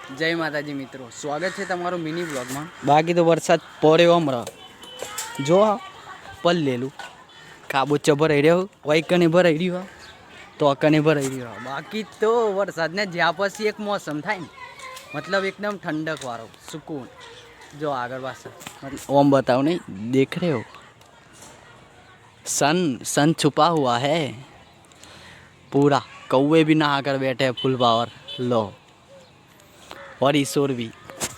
જય માતાજી મિત્રો, સ્વાગત છે તમારું મિની બ્લોગમાં। બાકી તો વરસાદ પડ્યો હમણાં જો પલ્લેલું કાબુચો ભરાઈ રહ્યો હોય કને ભરાઈ રહ્યો તો અકને ભરાઈ રહ્યો। બાકી તો વરસાદને જ્યાં પછી એક મોસમ થાય ને मतलब एकदम ठंडक वाला सुकून। जो आगर पास मतलब ओम बताओ नहीं देख रहे हो सन सन छुपा हुआ है पूरा। कौवे भी नहा कर बैठे हैं फुल पावर लो। और ईश्वर भी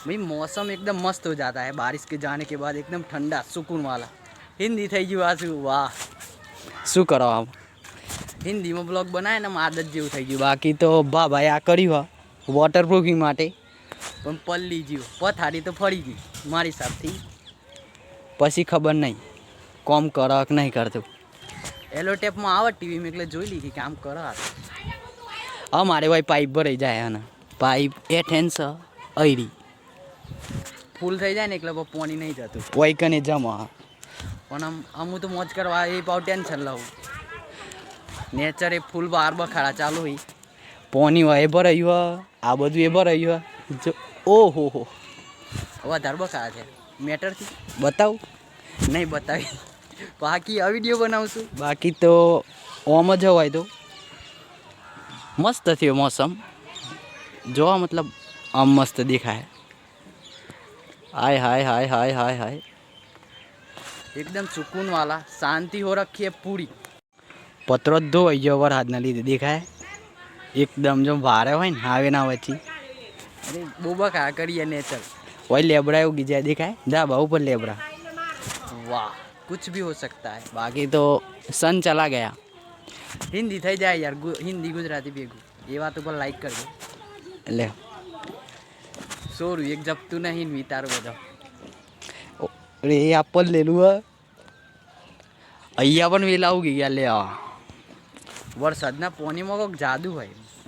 भाई मौसम एकदम मस्त हो जाता है बारिश के जाने के बाद, एकदम ठंडा सुकून वाला। हिंदी થઈ ગયું આજુ વાહ શું કરો આમ હિન્દીમાં બ્લોગ બનાવે ને આદત જેવું થઈ ગયું। બાકી તો ભાઈ આ કર્યું વોટરપ્રૂફિંગ માટે પણ પલ્લી ગયું પથારી તો ફરી ગઈ મારી હિસાબથી। પછી ખબર નહીં કોમ કરે કે નહીં કરતું। એલો ટેપમાં આવે ટીવીમાં એટલે જોઈ લીધી કે આમ કરે। અમારે ભાઈ પાઇપ ભરાઈ જાય અને પાઇપ એ ઠેન્સ અયરી ફૂલ થઈ જાય ને એટલે પાણી નહીં જતું હોય કને જમા। પણ આમ તો મોજ કરવા એ પાવ ટેન્શન લઉં। નેચર એ ફૂલ બહાર બખાડા ચાલુ હોય પાણી હોય એ ભરાયું આ બધું એ ભરાયું જો ઓહો હો વધારે બખાડા છે મેટરથી બતાવું નહીં બતાવી બાકી આ વિડીયો બનાવશું। બાકી તો ઓમ જ હોય તો મસ્ત થયો मौसम જોવા मतलब આમ મસ્ત દેખાય। हाय हाय हाय हाय हाय हाय एकदम सुकून वाला शांति हो रखी है पूरी। पत्रो दो वर हाथ ना लीधे देखाय एकदम जो भारे हो हावे ना वची अरे बोबा का करिए नेचर वही लेबड़ा उगी जाए देखाय ढाबा ऊपर लेबड़ा वाह कुछ भी हो सकता है। बाकी तो सन चला गया। हिंदी थी जाए यार हिंदी गुजराती भेगू ये बात पर लाइक कर दो ले सोरू एक जब तू नहीं वितारो बधो अरे आपल ले लू अहिया पण वेला उगी गया ले वरसादना पानीमां कोक जादू है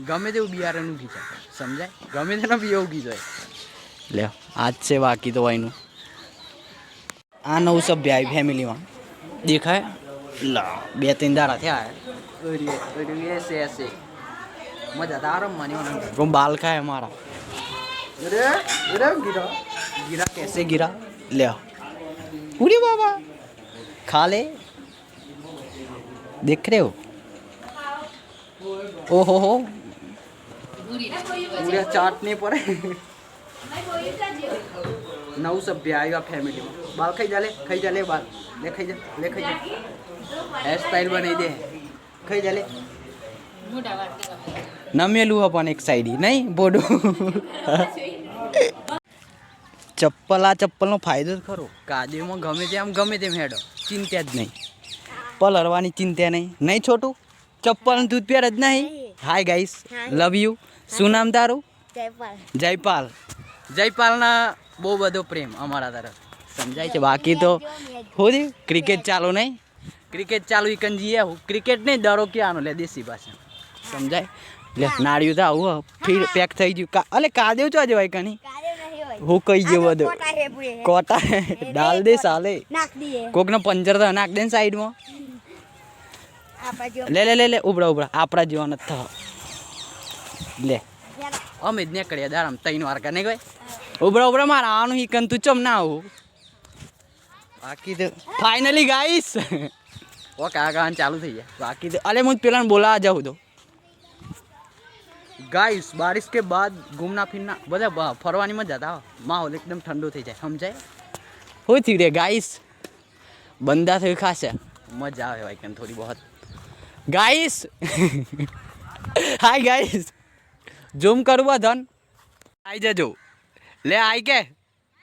गमे तेवुं बियारण उगी जाए समझाय गमे तेना बिया उगी जाए ले आज से। बाकी तो वायनु आ नवुं सभ्य आई फैमिली में देखाय ला 2-3 दाड़ा थया ऐसे ऐसे मजा तो आराम मानी बाल खाए हमारा। अरे अरे गिरा गिरा कैसे गिरा ले पूरी बाबा खा ले देख रहे हो ओहो हो पूरा चाटने पर नव सभ्य आया फैमिली में बाल खाई जा ले बाल ले खाई जा हेयर स्टाइल बनाई दे खाई जा ले नमेलू अपन एक साइड ही नहीं बोडू चप्पल आ चप्पल नो फायदो खरो कादे में गमे तेम हेडो चिंता ज नहीं पलरवानी चिंता नहीं नहीं छोटू चप्पल दूध प्यार ज नहीं। हाय गाइस लव यू शू नाम तारू जयपाल जयपाल ना बहु बधो प्रेम अमारा तरफ समझाय छे। बाकी तो हो क्रिकेट चालू नहीं क्रिकेट चालू ही कंजीए क्रिकेट नहीं डरो क्या आनो ले देसी भाषा समझाय ले नाड़िયું તો આવું ફીર પેક થઈ ગયું અલે કાદેવ ચો જવાય કની હું કઈ ગયો બધો કોટા ડાલ દે સાલે નાખ દીએ કોકનો પંજર તો નાખ દે સાઈડ માં ले ले ले ले उबड़ा उबड़ा आपड़ा जीवन था ले અમે જ નીકળ્યા દારામ 3 વાર કને ગઈ ઉબડા ઉબડા મારા આનું હી કન તું ચમ ના આવું। બાકી તો ફાઇનલી ગાઈસ ઓ કાગાન ચાલુ થઈ જાય। બાકી તો અલે હું પેલા બોલા જાઉં તો गाइस बारिश के बाद घूमना फिरना बधा फरवानी मजा आता माहौल एकदम ठंडो थी जाए समझाय हो थी रे गाइस बंदा थे खास मजा आवे भाई कन थोड़ी बहुत गाइस हाय गाइस जूम करवा धन आई जजो ले आई के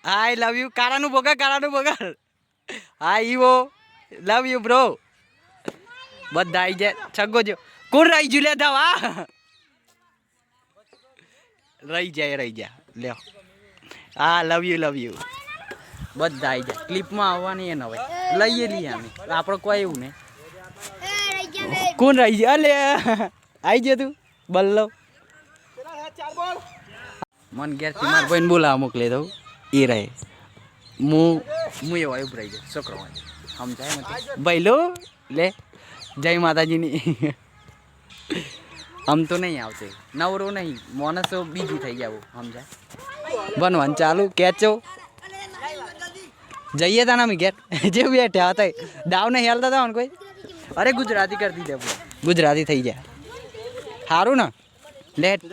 आई लव यू कारा नु बोगा आई वो लव यू ब्रो बधा आई जाए छगो जो कोण रही जुले दवा रही जा ले आ लव यू બધા આવી જાય ક્લિપમાં આવવાની એને હવે લઈએ લઈએ અમે આપણે કોઈ એવું નહીં કોણ રહી જાય અલે આવી જાય તું બલ્લો મન ઘેરથી મારા ભાઈને બોલાવા મોકલી દઉં એ રહે હું એવો ઉભરાઈ જાય છોકરો સમજાય ભાઈ લો લે જય માતાજીની આમ તો નહીં આવતી નવરો નહીં માણસો બીજી થઈ જાવ સમજાય બનવાનું ચાલુ કેચો જઈએ તા ના ઘેર જે બેઠ્યા હતા દાવ ને હેલતા હતા ને કોઈ અરે ગુજરાતી કરતી દે ગુજરાતી થઈ જાય સારું ને લેટ